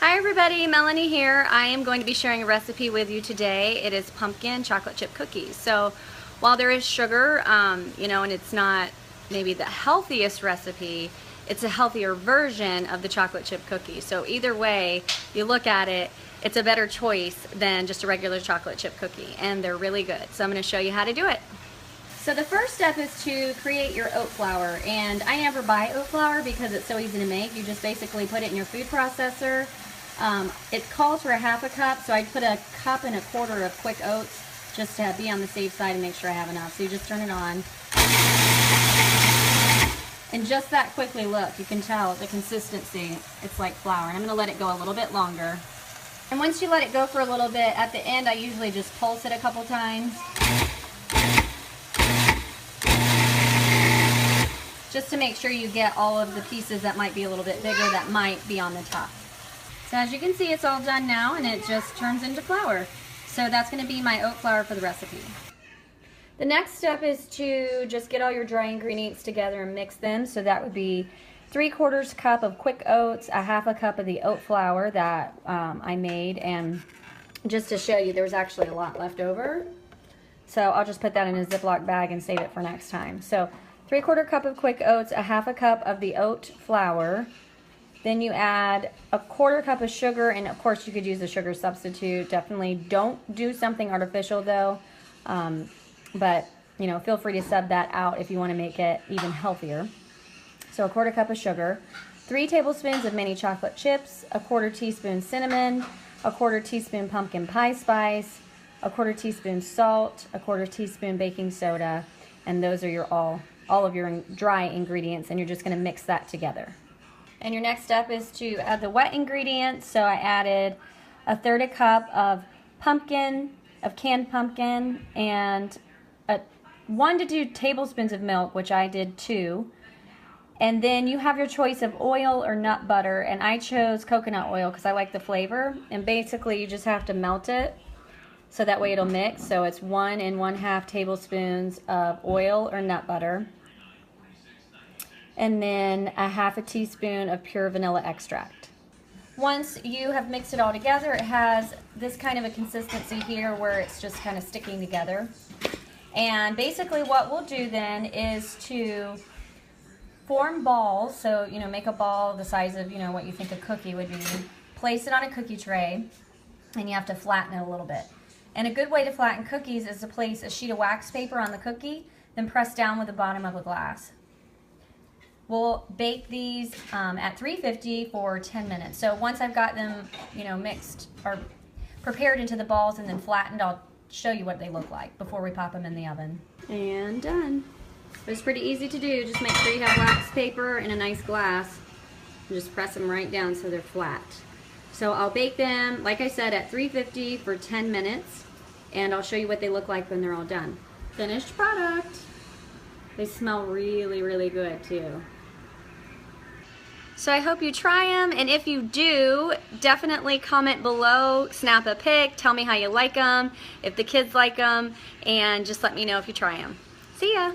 Hi everybody, Melanie here. I am going to be sharing a recipe with you today. It is pumpkin chocolate chip cookies. So while there is sugar, and it's not maybe the healthiest recipe, it's a healthier version of the chocolate chip cookie. So either way you look at it, it's a better choice than just a regular chocolate chip cookie, and they're really good. So I'm going to show you how to do it. So the first step is to create your oat flour, and I never buy oat flour because it's so easy to make. You just basically put it in your food processor. It calls for a half a cup, so I put 1.25 cups of quick oats just to be on the safe side and make sure I have enough. So you just turn it on. And just that quickly, look, you can tell the consistency. It's like flour. And I'm going to let it go a little bit longer. And once you let it go for a little bit, at the end I usually just pulse it a couple times. Just to make sure you get all of the pieces that might be a little bit bigger that might be on the top. So as you can see, it's all done now, and it just turns into flour. So that's going to be my oat flour for the recipe. The next step is to just get all your dry ingredients together and mix them. So that would be 3/4 cup of quick oats, 1/2 cup of the oat flour that I made, and just to show you, there was actually a lot left over. So I'll just put that in a Ziploc bag and save it for next time. So 3/4 cup of quick oats, 1/2 cup of the oat flour. Then you add 1/4 cup of sugar, and of course you could use a sugar substitute. Definitely don't do something artificial though, but feel free to sub that out if you want to make it even healthier. So 1/4 cup of sugar, 3 tablespoons of mini chocolate chips, 1/4 teaspoon cinnamon, 1/4 teaspoon pumpkin pie spice, 1/4 teaspoon salt, 1/4 teaspoon baking soda, and those are all of your dry ingredients, and you're just going to mix that together. And your next step is to add the wet ingredients. So I added 1/3 cup of canned pumpkin, and 1 to 2 tablespoons of milk, which I did 2. And then you have your choice of oil or nut butter, and I chose coconut oil because I like the flavor. And basically you just have to melt it so that way it'll mix. So it's 1 and 1/2 tablespoons of oil or nut butter, and then 1/2 teaspoon of pure vanilla extract. Once you have mixed it all together, it has this kind of a consistency here where it's just kind of sticking together. And basically what we'll do then is to form balls. So make a ball the size of what you think a cookie would be. Place it on a cookie tray, and you have to flatten it a little bit. And a good way to flatten cookies is to place a sheet of wax paper on the cookie, then press down with the bottom of a glass. We'll bake these at 350 for 10 minutes. So once I've got them, mixed or prepared into the balls and then flattened, I'll show you what they look like before we pop them in the oven. And done. It's pretty easy to do. Just make sure you have wax paper and a nice glass, and just press them right down so they're flat. So I'll bake them, like I said, at 350 for 10 minutes, and I'll show you what they look like when they're all done. Finished product. They smell really, really good too. So I hope you try them, and if you do, definitely comment below, snap a pic, tell me how you like them, if the kids like them, and just let me know if you try them. See ya!